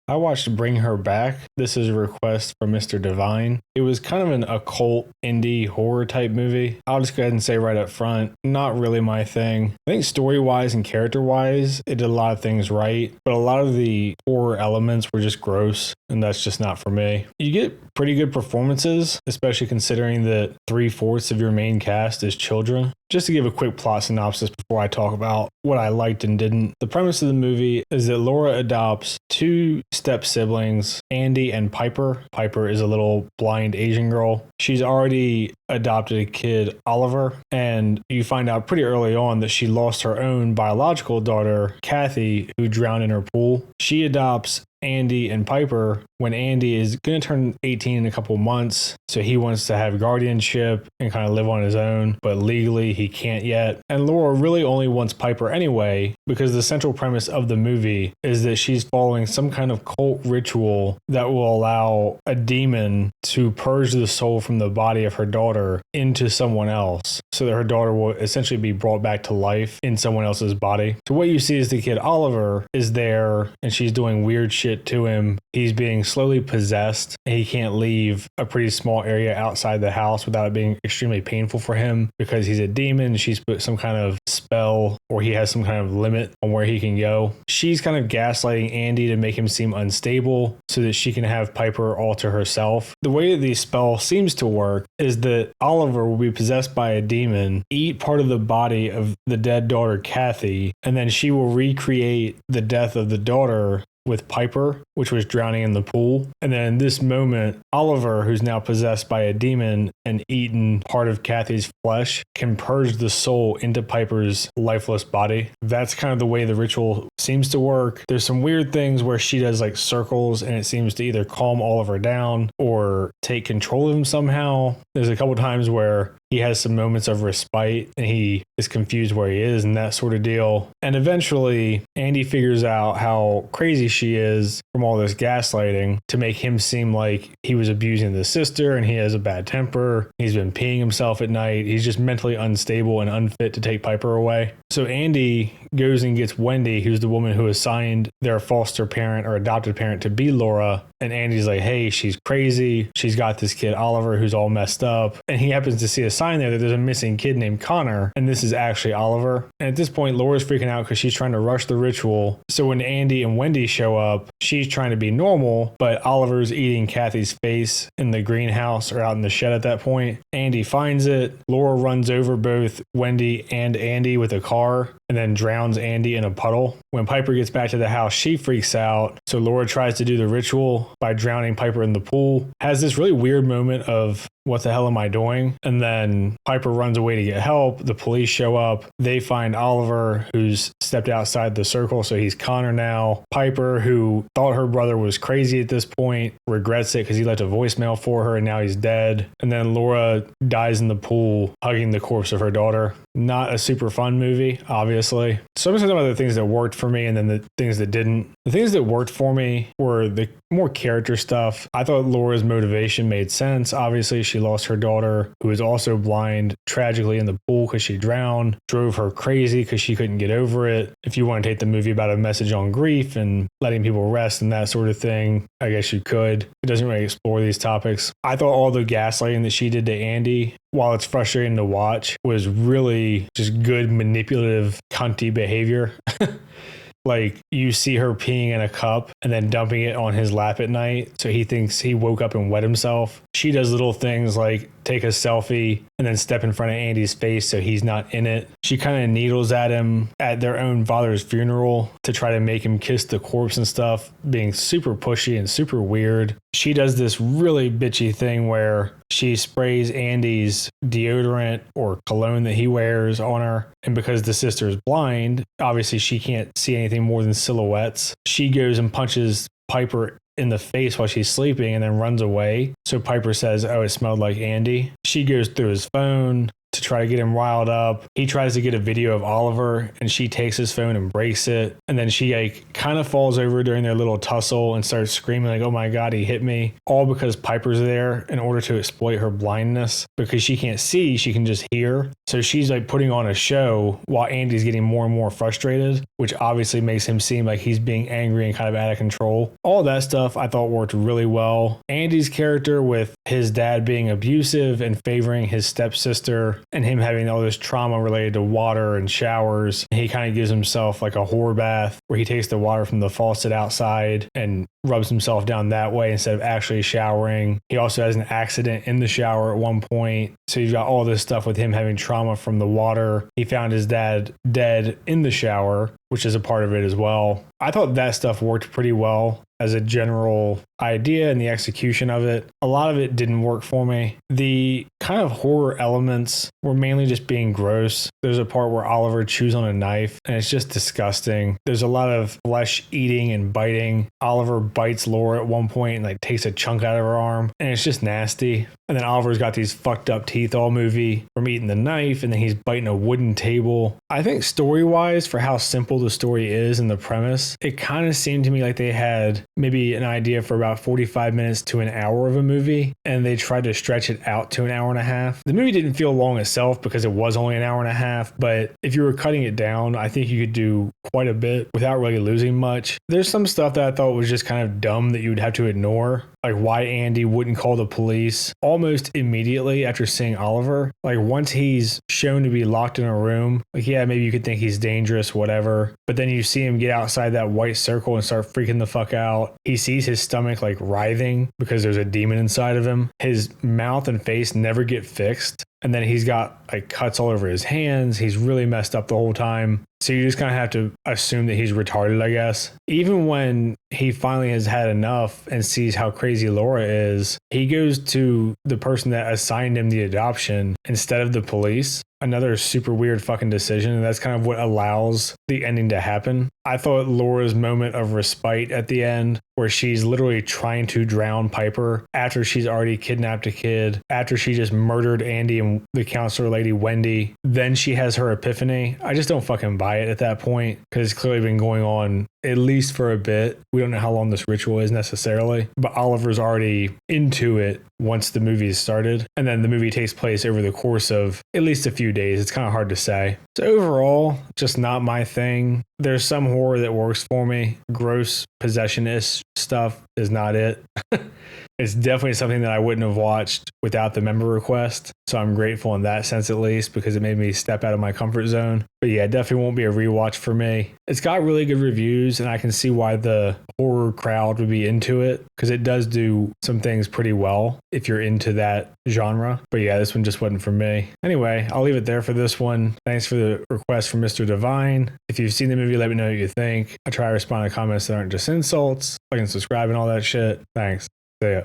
I watched Bring Her Back. This is a request from Mr. Divine. It was kind of an occult indie horror type movie. I'll just go ahead and say right up front, not really my thing. I think story-wise and character-wise, it did a lot of things right, but a lot of the horror elements were just gross, and that's just not for me. You get pretty good performances, especially considering that 3/4 of your main cast is children. Just to give a quick plot synopsis before I talk about what I liked and didn't. The premise of the movie is that Laura adopts two step siblings, Andy and Piper. Piper is a little blind Asian girl. She's already adopted a kid, Oliver, and you find out pretty early on that she lost her own biological daughter, Kathy, who drowned in her pool. She adopts Andy and Piper when Andy is going to turn 18 in a couple months. So he wants to have guardianship and kind of live on his own, but legally he can't yet. And Laura really only wants Piper anyway, because the central premise of the movie is that she's following some kind of cult ritual that will allow a demon to purge the soul from the body of her daughter into someone else, so that her daughter will essentially be brought back to life in someone else's body. So what you see is the kid Oliver is there and she's doing weird shit to him. He's being slowly possessed. He can't leave a pretty small area outside the house without it being extremely painful for him because he's a demon. She's put some kind of spell, or he has some kind of limit on where he can go. She's kind of gaslighting Andy to make him seem unstable so that she can have Piper all to herself. The way that the spell seems to work is that Oliver will be possessed by a demon, eat part of the body of the dead daughter Kathy, and then she will recreate the death of the daughter with Piper, which was drowning in the pool. And then in this moment, Oliver, who's now possessed by a demon and eaten part of Kathy's flesh, can purge the soul into Piper's lifeless body. That's kind of the way the ritual seems to work. There's some weird things where she does like circles and it seems to either calm Oliver down or take control of him somehow. There's a couple times where he has some moments of respite and he is confused where he is and that sort of deal. And eventually, Andy figures out how crazy she is from all this gaslighting to make him seem like he was abusing the sister and he has a bad temper. He's been peeing himself at night. He's just mentally unstable and unfit to take Piper away. So Andy goes and gets Wendy, who's the woman who assigned their foster parent or adopted parent to be Laura. And Andy's like, hey, she's crazy. She's got this kid, Oliver, who's all messed up. And he happens to see a sign there that there's a missing kid named Connor. And this is actually Oliver. And at this point, Laura's freaking out because she's trying to rush the ritual. So when Andy and Wendy show up, she's trying to be normal, but Oliver's eating Kathy's face in the greenhouse or out in the shed at that point. Andy finds it. Laura runs over both Wendy and Andy with a car and then drowns Andy in a puddle. When Piper gets back to the house, she freaks out. So Laura tries to do the ritual by drowning Piper in the pool. Has this really weird moment of, what the hell am I doing? And then Piper runs away to get help. The police show up. They find Oliver, who's stepped outside the circle, so he's Connor now. Piper, who thought her brother was crazy at this point, regrets it because he left a voicemail for her and now he's dead. And then Laura dies in the pool, hugging the corpse of her daughter. Not a super fun movie, obviously. So I'm going to talk about the things that worked for me and then the things that didn't. The things that worked for me were the more character stuff. I thought Laura's motivation made sense. Obviously, she lost her daughter, who was also blind, tragically in the pool because she drowned, drove her crazy because she couldn't get over it. If you want to take the movie about a message on grief and letting people rest and that sort of thing, I guess you could. It doesn't really explore these topics. I thought all the gaslighting that she did to Andy, while it's frustrating to watch, was really just good manipulative cunty behavior. Like, you see her peeing in a cup and then dumping it on his lap at night, so he thinks he woke up and wet himself. She does little things like take a selfie and then step in front of Andy's face so he's not in it. She kind of needles at him at their own father's funeral to try to make him kiss the corpse and stuff, being super pushy and super weird. She does this really bitchy thing where she sprays Andy's deodorant or cologne that he wears on her. And because the sister is blind, obviously she can't see anything more than silhouettes. She goes and punches Piper in the face while she's sleeping and then runs away. So Piper says, oh, it smelled like Andy. She goes through his phone, to try to get him riled up. He tries to get a video of Oliver and she takes his phone and breaks it. And then she like kind of falls over during their little tussle and starts screaming like, oh my God, he hit me. All because Piper's there in order to exploit her blindness, because she can't see, she can just hear. So she's like putting on a show while Andy's getting more and more frustrated, which obviously makes him seem like he's being angry and kind of out of control. All that stuff I thought worked really well. Andy's character with his dad being abusive and favoring his stepsister and him having all this trauma related to water and showers. He kind of gives himself like a whore bath where he takes the water from the faucet outside and rubs himself down that way instead of actually showering. He also has an accident in the shower at one point. So you've got all this stuff with him having trauma from the water. He found his dad dead in the shower, which is a part of it as well. I thought that stuff worked pretty well as a general idea, and the execution of it. A lot of it didn't work for me. The kind of horror elements were mainly just being gross. There's a part where Oliver chews on a knife and it's just disgusting. There's a lot of flesh eating and biting. Oliver bites Laura at one point and like takes a chunk out of her arm, and it's just nasty. And then Oliver's got these fucked up teeth all movie from eating the knife, and then he's biting a wooden table. I think story-wise, for how simple the story is and the premise, it kind of seemed to me like they had maybe an idea for about 45 minutes to an hour of a movie, and they tried to stretch it out to an hour and a half. The movie didn't feel long itself because it was only an hour and a half, but if you were cutting it down, I think you could do quite a bit without really losing much. There's some stuff that I thought was just kind of dumb that you would have to ignore, like why Andy wouldn't call the police almost immediately after seeing Oliver. Like once he's shown to be locked in a room, like yeah, maybe you could think he's dangerous, whatever, but then you see him get outside that white circle and start freaking the fuck out. He sees his stomach like writhing because there's a demon inside of him. His mouth and face never get fixed. And then he's got like cuts all over his hands. He's really messed up the whole time. So you just kind of have to assume that he's retarded, I guess. Even when he finally has had enough and sees how crazy Laura is, he goes to the person that assigned him the adoption instead of the police. Another super weird fucking decision. And that's kind of what allows the ending to happen. I thought Laura's moment of respite at the end, where she's literally trying to drown Piper after she's already kidnapped a kid, after she just murdered Andy and the counselor lady Wendy, then she has her epiphany. I just don't fucking buy it at that point, because it's clearly been going on at least for a bit. We don't know how long this ritual is necessarily, but Oliver's already into it once the movie is started. And then the movie takes place over the course of at least a few days. It's kind of hard to say. So overall, just not my thing. There's some horror that works for me. Gross possession-ish stuff is not it. It's definitely something that I wouldn't have watched without the member request. So I'm grateful in that sense, at least, because it made me step out of my comfort zone. But yeah, it definitely won't be a rewatch for me. It's got really good reviews, and I can see why the horror crowd would be into it, because it does do some things pretty well if you're into that genre. But yeah, this one just wasn't for me. Anyway, I'll leave it there for this one. Thanks for the request from Mr. Divine. If you've seen the movie, let me know what you think. I try to respond to comments that aren't just insults. Like and subscribe and all that shit. Thanks. See ya.